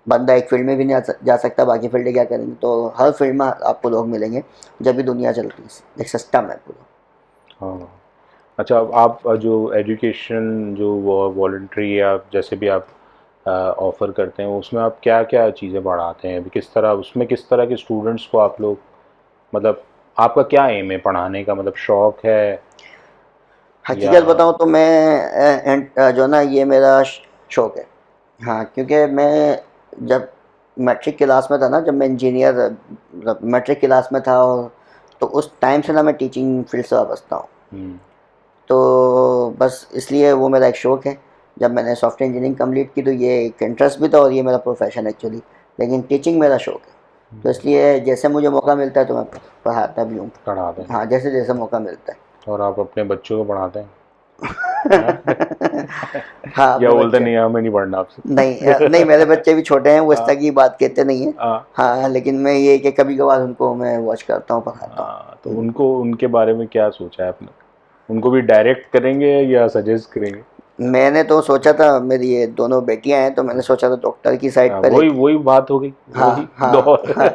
बंदा एक फील्ड में भी नहीं जा सकता, बाकी फील्ड क्या करेंगे। तो हर फील्ड में आपको लोग मिलेंगे, जब भी दुनिया चलती है, एक सिस्टम है पूरा। हाँ। अच्छा, अब आप जो एजुकेशन जो वो वॉलंटरी या जैसे भी आप ऑफ़र करते हैं उसमें आप क्या क्या चीज़ें पढ़ाते हैं? अभी किस तरह उसमें किस तरह के स्टूडेंट्स को आप लोग, मतलब आपका क्या एम है पढ़ाने का, मतलब शौक़ है? हकीकत बताऊं तो मैं जो ना ये मेरा शौक है। हाँ, क्योंकि मैं जब मैट्रिक क्लास में था ना, जब मैं इंजीनियर मतलब मैट्रिक क्लास में था, और तो उस टाइम से ना मैं टीचिंग फील्ड से वाबस्ता हूँ। हम्म, तो बस इसलिए वो मेरा एक शौक़ है। जब मैंने सॉफ्टवेयर इंजीनियरिंग कंप्लीट की तो ये एक इंटरेस्ट भी था और ये मेरा प्रोफेशन एक्चुअली, लेकिन टीचिंग मेरा शौक़ है। तो इसलिए जैसे मुझे मौका मिलता है तो मैं पढ़ाता भी हूँ। पढ़ाते हैं हाँ, जैसे जैसे मौका मिलता है। और आप अपने बच्चों को पढ़ाते हैं? हाँ, या अपने बोलते बच्चे नहीं हमें नहीं पढ़ना नहीं, आपसे? नहीं, मेरे बच्चे भी छोटे हैं, वो इस हाँ, तरह की बात कहते नहीं हैं। हाँ, हाँ, लेकिन मैं ये कि कभी कभार उनको मैं वॉच करता हूँ, पढ़ाता हाँ, तो हूँ। उनको उनके बारे में क्या सोचा है आपने? उनको भी डायरेक्ट करेंगे या सजेस्ट करेंगे? मैंने तो सोचा था, मेरी ये दोनों बेटियां हैं, तो मैंने सोचा था डॉक्टर की साइड हाँ, पे, वही लेकिन वही बात हो गई, हाँ, वही हाँ, दौर। हाँ,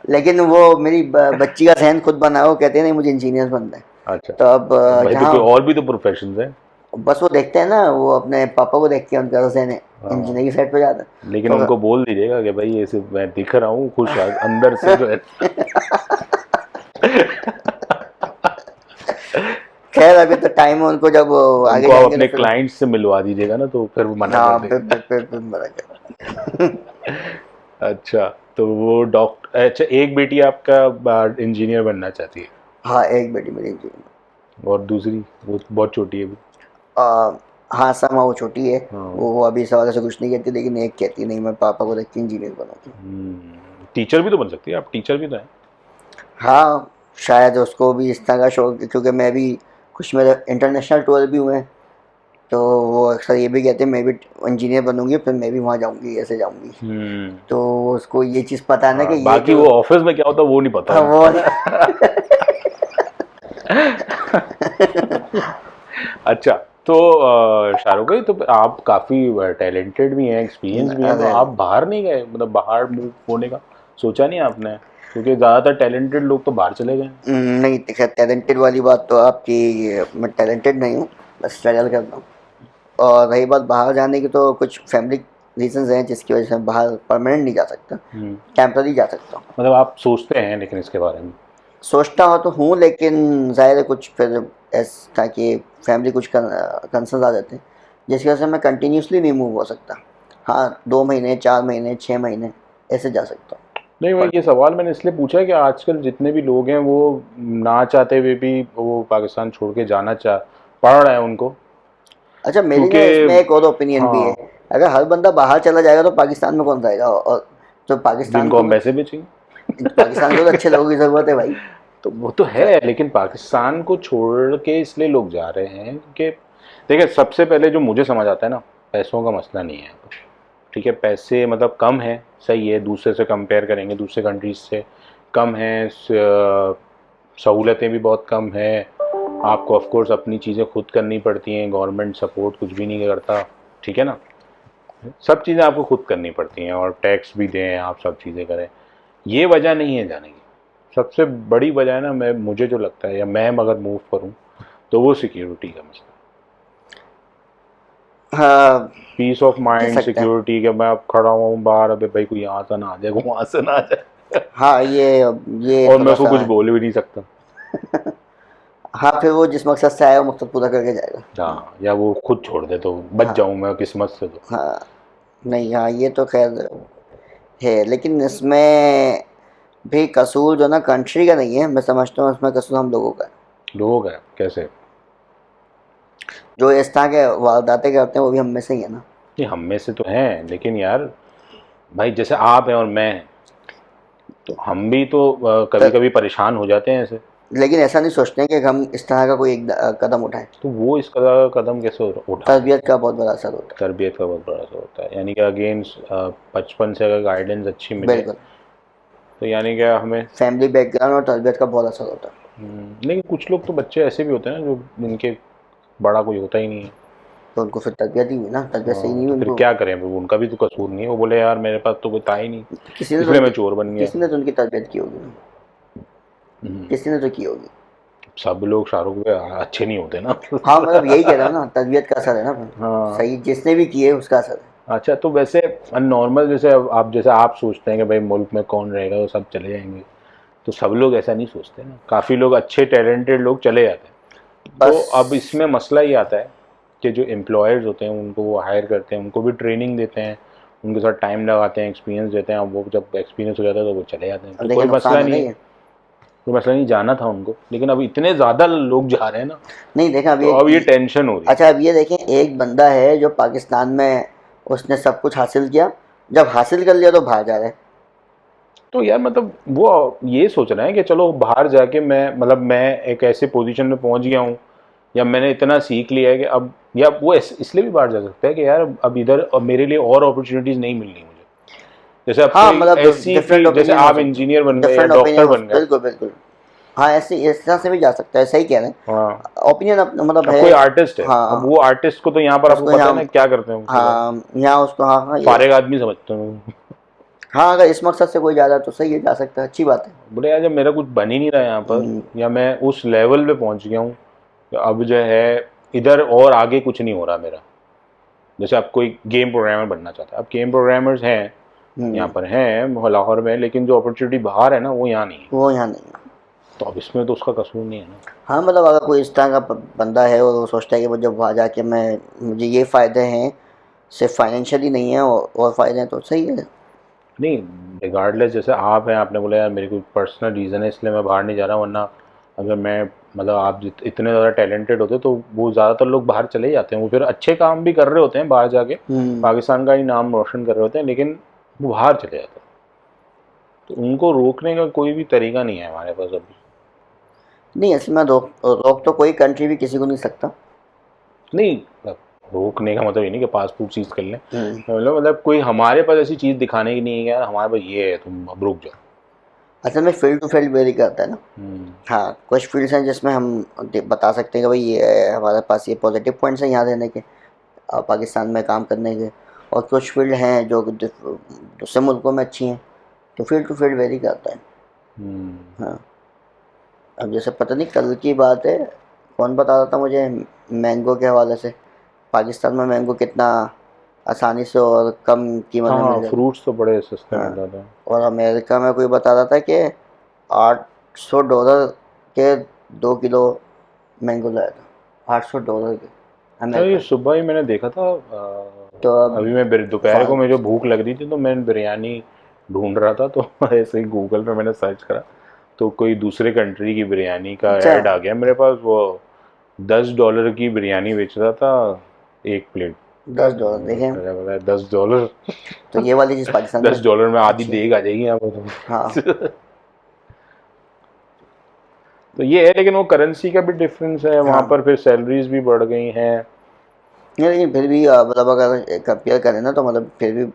लेकिन वो मेरी बच्ची का जहन खुद बना, वो कहते हैं नहीं मुझे इंजीनियर बनना है। अच्छा, तो अब तो भाई तो जहाँ कोई और भी तो प्रोफेशन है। बस वो देखते हैं ना, वो अपने पापा को देख के उनका जहन हाँ, इंजीनियरिंग साइड पे जाता है। लेकिन तो उनको बोल दीजिएगा कि भाई ऐसे मैं दिख रहा हूँ खुश अंदर से जो है। खैर अभी तो टाइम है, उनको जब आगे उनको आप जाएंगे तो अपने फिर। क्लाइंट से मिलवा दीजिएगा ना, तो फिर वो मना कर हाँ, देंगे। फिर मना कर। अच्छा, तो वो डॉक्टर, अच्छा एक बेटी आपका इंजीनियर बनना चाहती है हाँ, एक बेटी मेरी इंजीनियर। और दूसरी वो बहुत छोटी है अभी। हाँ, समा वो छोटी है। हाँ, वो अभी इस हवाले से कुछ नहीं कहती, लेकिन एक कहती नहीं मैं पापा को देख के इंजीनियर बनूंगी। टीचर भी तो बन सकती है, आप टीचर भी तो हैं। हाँ, शायद उसको भी इस तरह का शौक है, क्योंकि मैं भी कुछ मेरे इंटरनेशनल टूर भी हुए हैं। तो वो अक्सर ये भी कहते हैं मैं भी इंजीनियर बनूंगी, फिर मैं भी वहाँ जाऊंगी, ऐसे जाऊंगी। हम्म। तो उसको ये चीज़ पता है ना कि हाँ, ये बाकी जो वो ऑफिस में क्या होता है वो नहीं पता हाँ, वो उनको। अच्छा, तो शाहरुख भाई, तो आप काफ़ी टैलेंटेड भी हैं, एक्सपीरियंस भी हैं, तो अरे आप बाहर नहीं गए, मतलब बाहर मूव होने का सोचा नहीं आपने? क्योंकि ज़्यादातर टैलेंटेड लोग तो बाहर चले गए। नहीं, देखा टैलेंटेड वाली बात तो आपकी, मैं टैलेंटेड नहीं हूँ, बस स्ट्रगल करता हूँ। और रही बात बाहर जाने की, तो कुछ फैमिली रीजंस हैं जिसकी वजह से मैं बाहर परमानेंट नहीं जा सकता, टेम्पररी जा सकता हूँ। मतलब आप सोचते हैं लेकिन इसके बारे में? सोचता हो तो हूँ, लेकिन ज़ाहिर है कुछ फिर ऐसा कि फैमिली कुछ कंसर्न आ जाते हैं, जिसकी वजह से मैं कंटिन्यूसली नहीं मूव हो सकता। हाँ, 2 महीने, 4 महीने, 6 महीने ऐसे जा सकता हूँ। नहीं, मैं पर ये सवाल मैंने इसलिए पूछा है कि आजकल जितने भी लोग हैं वो ना चाहते हुए भी वो पाकिस्तान छोड़ के जाना पड़ रहा है उनको, अच्छा, मेरी क्योंकि ना इसमें एक और ओपिनियन भी है। हाँ, अगर हर बंदा बाहर चला जाएगा तो पाकिस्तान में कौन रहेगा? और तो जिनको हम पैसे बेचेंगे। पाकिस्तान को तो अच्छे लोगों की ज़रूरत है भाई। तो वो तो है, लेकिन पाकिस्तान को छोड़ के इसलिए लोग जा रहे हैं कि देखिए, सबसे पहले जो मुझे समझ आता है ना, पैसों का मसला नहीं है। ठीक है, पैसे मतलब कम है, सही है, दूसरे से कंपेयर करेंगे, दूसरे कंट्रीज से कम है, सहूलतें भी बहुत कम है, आपको ऑफ कोर्स अपनी चीज़ें खुद करनी पड़ती हैं, गवर्नमेंट सपोर्ट कुछ भी नहीं करता। ठीक है ना, सब चीज़ें आपको खुद करनी पड़ती हैं और टैक्स भी दें, आप सब चीज़ें करें। ये वजह नहीं है जाने की। सबसे बड़ी वजह है ना, मैं मुझे जो लगता है, या मैं अगर मूव करूं तो वो सिक्योरिटी का मसला, हाँ, पीस ऑफ कह माइंड, सकते हैं। सिक्योरिटी कि मैं अब खड़ा हुआ हूँ बाहर, अबे भाई कोई यहाँ से ना आ जाए, वहाँ से ना आ जाए। हाँ, ये और मैं थोड़ा उसको सा कुछ बोल भी नहीं सकता। हाँ, फिर वो जिस मकसद से आया वो मकसद पूरा करके जाएगा। हाँ, या वो खुद छोड़ दे तो बच हाँ, जाऊँ मैं किस्मत से तो। हाँ, नहीं, हाँ, ये तो खैर है, लेकिन इसमें भी कसूर जो ना कंट्री का नहीं है, मैं समझता हूँ इसमें कसूर हम लोगों का है। लोग हैं कैसे? जो इस तरह के वारदातें करते हैं वो भी हम में से ही है ना। ये हम में से तो हैं, लेकिन यार भाई जैसे आप हैं और मैं हैं, तो हम भी तो कभी त- कभी परेशान हो जाते हैं ऐसे। लेकिन ऐसा नहीं सोचते हैं कि हम इस तरह का कोई एक कदम उठाएं। तो वो इस कदर कदम कैसे उठा सकते तरबियत हैं? का बहुत बड़ा असर होता तरबियत का बहुत बड़ा सा होता है, यानी कि अगेन बचपन से अगर गाइडेंस अच्छी है, मिले बिल्कुल। तो यानी क्या हमें। फैमिली बैकग्राउंड और तरबियत का बहुत असर होता है। लेकिन कुछ लोग तो बच्चे ऐसे भी होते हैं ना जो जिनके बड़ा कोई होता ही नहीं है। तो उनको फिर तरबियत ही हुई ना, तरबियत सही नहीं तो हुई फिर उनको। क्या करें, वो उनका भी तो कसूर नहीं है, वो बोले यार मेरे पास तो कोई था ही नहीं, किसी ने तो इसलिए मैं उनकी चोर बन गया। किसी ने तो उनकी तरबियत की होगी ना, किसी ने तो की होगी। सब लोग शाहरुख भाई अच्छे नहीं होते ना। हाँ, मतलब यही कह रहा हूँ ना, तरबियत का असर है ना फिर। हाँ। सही जिसने भी किए उसका असर है। अच्छा, तो वैसे नॉर्मल जैसे आप सोचते हैं कि भाई मुल्क में कौन रहेगा, वो सब चले जाएंगे, तो सब लोग ऐसा नहीं सोचते ना, काफ़ी लोग अच्छे टैलेंटेड लोग चले जाते हैं। तो बस अब इसमें मसला ये आता है कि जो एम्प्लॉयर्स होते हैं उनको वो हायर करते हैं, उनको भी ट्रेनिंग देते हैं, उनके साथ टाइम लगाते हैं, एक्सपीरियंस देते हैं। अब वो जब एक्सपीरियंस हो जाता है तो वो चले जाते हैं, अब तो देखिए कोई नुकसान मसला है ना नहीं है। ये। कोई मसला नहीं, जाना था उनको, लेकिन अब इतने ज़्यादा लोग जा रहे हैं ना, नहीं देखा अभी तो अब ये टेंशन हो रही है। अच्छा अब ये देखें, एक बंदा है जो पाकिस्तान में उसने सब कुछ हासिल किया, जब हासिल कर लिया तो बाहर जा रहा है। तो यार मतलब वो ये सोच रहे हैं कि चलो बाहर जाके मैं मतलब मैं एक ऐसे पोजीशन में पहुंच गया हूँ, या मैंने इतना सीख लिया है कि अब, या वो इसलिए भी बाहर जा सकता है कि यार अब इधर अब मेरे लिए और अपॉर्चुनिटीज नहीं मिल रही मुझे। जैसे अब हाँ कोई मतलब ऐसी डिफरेंट फील्ड, जैसे ओपिनियन हो आप सकते इंजीनियर हैं, बन गए या डिफरेंट डॉक्टर ओपिनियन हो बन गए। बिल्कुल बिल्कुल। हाँ ऐसे इस तरह से भी जा सकता है, सही कह रहे हाँ, हैं। ओपिनियन मतलब अब है। कोई आर्टिस्ट है, अब हाँ वो आर्टिस्ट को तो यहाँ पर आपको उसको पता है ना यहाँ, क्या करते हैं वो पूरा हाँ यहाँ उसको, हाँ हाँ ये, फारिग आदमी समझते हैं। हाँ अगर इस मकसद से कोई जा रहा है तो सही है, जा सकता है, अच्छी बात है। बोले यार जब मेरा कुछ बन ही नहीं रहा यहाँ पर, हम्म, या मैं उस लेवल पे पहुंच गया हूँ कि अब जो है इधर और आगे कुछ नहीं हो रहा मेरा। जैसे आप कोई गेम प्रोग्रामर बनना चाहता है, अब गेम प्रोग्रामर्स हैं यहाँ हम्म, पर हैं लाहौर में, लेकिन जो अपॉर्चुनिटी बाहर है ना वो यहाँ नहीं है। वो यहाँ नहीं है। तो अब इसमें तो उसका कसूर नहीं है ना। हाँ मतलब अगर कोई इस तरह का बंदा है और वो सोचता है कि वो जब वहाँ जाके मैं, मुझे ये फ़ायदे हैं, सिर्फ फाइनेंशियली नहीं है और फ़ायदे हैं, तो सही है। नहीं, रिगार्डलेस, जैसे आप हैं, आपने बोला यार मेरे को पर्सनल रीज़न है इसलिए मैं बाहर नहीं जा रहा, वरना अगर मैं मतलब आप इतने ज़्यादा टैलेंटेड होते तो वो ज़्यादातर लोग बाहर चले जाते हैं, वो फिर अच्छे काम भी कर रहे होते हैं बाहर जाके, हम्म। पाकिस्तान का ही नाम रोशन कर रहे होते हैं, लेकिन वो बाहर चले जाते हैं। तो उनको रोकने का कोई भी तरीका नहीं है हमारे पास अभी। नहीं ऐसे में रोक रोक तो कोई कंट्री भी किसी को नहीं सकता। नहीं, रोकने का मतलब ये नहीं कि पासपोर्ट चीज़ कर लें, हम्म। मतलब कोई हमारे पास ऐसी चीज़ दिखाने की नहीं है कि यार हमारे पास ये है, तुम अब रुक जाओ। असल में फील्ड टू फील्ड वेरी करता है ना। हम्म। हाँ कुछ फील्ड्स हैं जिसमें हम बता सकते हैं कि भाई ये हमारे पास ये पॉजिटिव पॉइंट्स हैं यहाँ रहने के, पाकिस्तान में काम करने के, और कुछ फील्ड हैं जो दूसरे मुल्कों में अच्छी हैं, तो फील्ड टू फील्ड वेरी करता है। हम्म। हाँ अब जैसे पता नहीं कल की बात है, कौन बता रहा था मुझे, मैंगो के हवाले से, पाकिस्तान में मैंगो कितना आसानी से और कम कीमत हाँ में हाँ, मिल जाता फ्रूट्स तो बड़े सस्ते है। मिल हाँ जाते हैं। और अमेरिका में कोई बता रहा था कि $800 के 2 किलो मैंगो लाया था, $800 के, यार ये अमेरिका। सुबह ही मैंने देखा था, तो अब अभी मैं दोपहर को फाल मुझे भूख लग रही थी तो मैं बिरयानी ढूंढ रहा था, तो ऐसे ही गूगल पे मैंने सर्च करा, तो कोई दूसरे कंट्री की बिरयानी का अच्छा, ऐड आ गया मेरे पास। वो $10 की बिरयानी बेच रहा था, एक प्लेट। $10 देखें, 10 डॉलर। तो ये वाली चीज़ पाकिस्तान में 10 डॉलर में आधी अच्छी है। देग आ जाएगी यहाँ हाँ पर। तो ये है, लेकिन वो करेंसी का भी डिफरेंस है वहाँ हाँ। पर, फिर सैलरीज भी बढ़ गई हैं। नहीं लेकिन फिर भी मतलब अगर कंपेयर करें ना तो मतलब फिर भी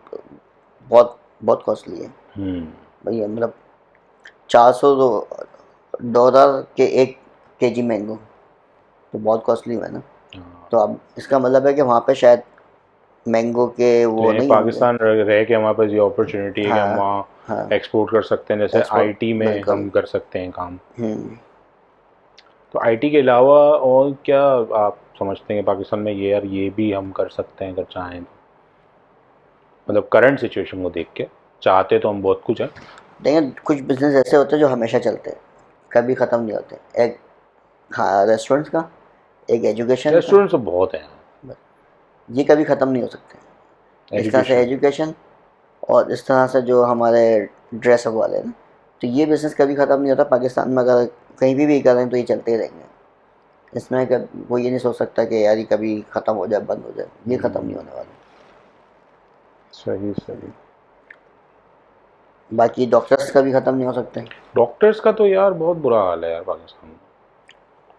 बहुत बहुत कॉस्टली है हम्म। भैया, मतलब $400 के 1 kg मैंगो, तो बहुत कॉस्टली है ना। हाँ। तो अब इसका मतलब है कि वहाँ पे शायद मैंगो के वो लेकिन नहीं होंगे। पाकिस्तान रह के हमारे पास ये अपॉर्चुनिटी है कि हम हाँ वहाँ हाँ एक्सपोर्ट कर सकते हैं, जैसे एक्सपोर्ट आईटी में बिल्कुल। हम कर सकते हैं काम। हम्म। तो आईटी के अलावा और क्या आप समझते हैं कि पाकिस्तान में ये यार ये भी हम कर सकते हैं अगर चाहें तो? मतलब करंट सिचुएशन को देख के चाहते तो हम बहुत कुछ है। देखिए कुछ बिजनेस ऐसे होते हैं जो हमेशा चलते हैं, कभी ख़त्म नहीं होते। एक हाँ रेस्टोरेंट्स का, एक एजुकेशन का, रेस्टोरेंट तो बहुत हैं। ये कभी ख़त्म नहीं हो सकते। इस तरह से एजुकेशन। एजुकेशन, और इस तरह से जो हमारे ड्रेसअप वाले हैं ना, तो ये बिज़नेस कभी ख़त्म नहीं होता पाकिस्तान में। अगर कहीं भी करें तो ये चलते ही रहेंगे। इसमें वो ये नहीं सोच सकता कि यार ये कभी ख़त्म हो जाए, बंद हो जाए, ये ख़त्म नहीं होने वाला। सही सही। बाकी डॉक्टर्स कभी ख़त्म नहीं हो सकते। डॉक्टर्स का तो यार बहुत बुरा हाल है यार पाकिस्तान में।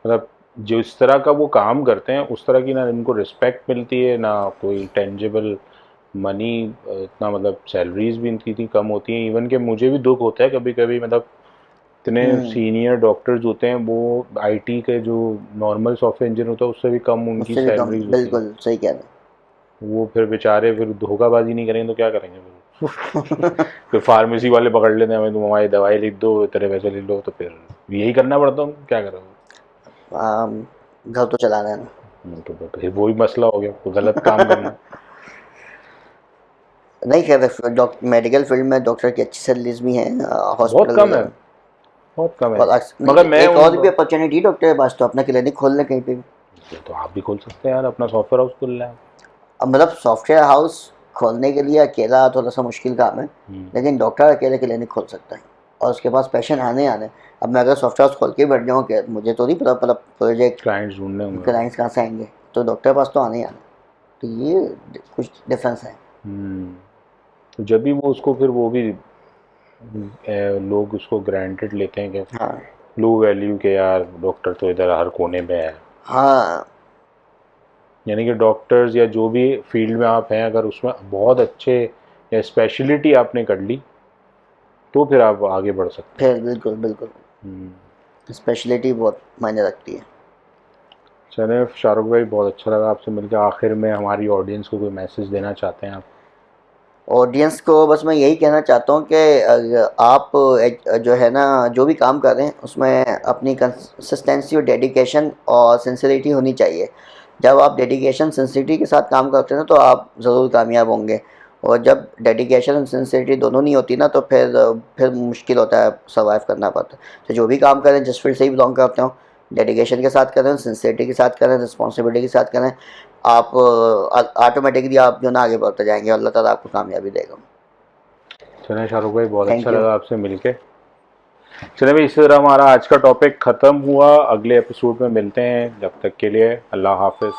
मतलब जो इस तरह का वो काम करते हैं उस तरह की ना इनको रिस्पेक्ट मिलती है, ना कोई टेंजिबल मनी, इतना मतलब सैलरीज भी इनकी इतनी कम होती हैं। इवन के मुझे भी दुख होता है कभी कभी, मतलब इतने हम्म, सीनियर डॉक्टर्स होते हैं वो आईटी के जो नॉर्मल सॉफ्टवेयर इंजीनियर होता है उससे भी कम उनकी उससे भी कम, सैलरीज होती हैं। बिल्कुल सही कह रहे वो फिर बेचारे फिर धोखाबाजी नहीं करेंगे तो क्या करेंगे फिर? हैं। फिर फार्मेसी वाले पकड़ लेते हैं, हमें तुम हमारी दवाई लिख दो, तेरे पैसे ले लो, तो फिर यही करना पड़ता है, क्या करोगे? घर तो चलाना है ना। तो फिर वही मसला हो गया, तो गलत काम करना। नहीं कह रहे, मेडिकल फील्ड में डॉक्टर की अच्छी सैलरीज भी हैं, बहुत हॉस्पिटल कम है। वगैरह में। बहुत कम और है। नहीं, मगर मैं एक और भी अपॉर्चुनिटी डॉक्टर के पास, तो अपना क्लिनिक खोल लें कहीं पे भी। तो आप भी खोल सकते हैं यार, अपना सॉफ्टवेयर हाउस खोल लें आप। अब मतलब सॉफ्टवेयर हाउस खोलने के लिए अकेला थोड़ा सा मुश्किल काम है, लेकिन डॉक्टर अकेले क्लिनिक खोल सकता है और उसके पास पेशेंट आने। अब मैं अगर सॉफ्टवेयर हाउस खोल के बैठ जाऊँ कि मुझे तो नहीं पता मतलब प्रोजेक्ट क्लाइंट्स ढूंढने होंगे। क्लाइंट्स कहाँ से आएंगे, तो डॉक्टर के पास तो आने ही आने। तो ये कुछ डिफरेंस है। तो जब भी वो उसको फिर वो भी लोग उसको ग्रांटेड लेते हैं कि हाँ लो वैल्यू के, यार डॉक्टर तो इधर हर कोने में है। हाँ यानी कि डॉक्टर्स या जो भी फील्ड में आप हैं, अगर उसमें बहुत अच्छे या स्पेशलिटी आपने कर ली तो फिर आप आगे बढ़ सकते फिर बिल्कुल बिल्कुल हैं। स्पेशलिटी बहुत मायने रखती है। चले शाहरुख भाई, बहुत अच्छा लगा आपसे मिलकर। आखिर में हमारी ऑडियंस को कोई मैसेज देना चाहते हैं आप? ऑडियंस को बस मैं यही कहना चाहता हूँ कि आप जो है ना जो भी काम कर रहे हैं उसमें अपनी कंसिस्टेंसी और डेडिकेशन और सिंसियरिटी होनी चाहिए। जब आप डेडिकेशन सिंसियरिटी के साथ काम करते हैं ना तो आप ज़रूर कामयाब होंगे। और जब डेडिकेशन और सिंसियरिटी दोनों नहीं होती ना तो फिर मुश्किल होता है, सर्वाइव करना पड़ता है। तो जो भी काम करें, जिस फील्ड से ही बिलोंग करते हो, डेडिकेशन के साथ करें, सिंसियरिटी के साथ करें, रिस्पॉन्सिबिलिटी के साथ करें, आप ऑटोमेटिकली आप जो ना आगे बढ़ते जाएंगे, अल्लाह ताला आपको कामयाबी देगा। चलें शाहरुख भाई, बहुत अच्छा थैंक यू। लगा आपसे मिलके। चलें भाई, इस तरह हमारा आज का टॉपिक ख़त्म हुआ। अगले एपिसोड में मिलते हैं, जब तक के लिए अल्लाह हाफिज़।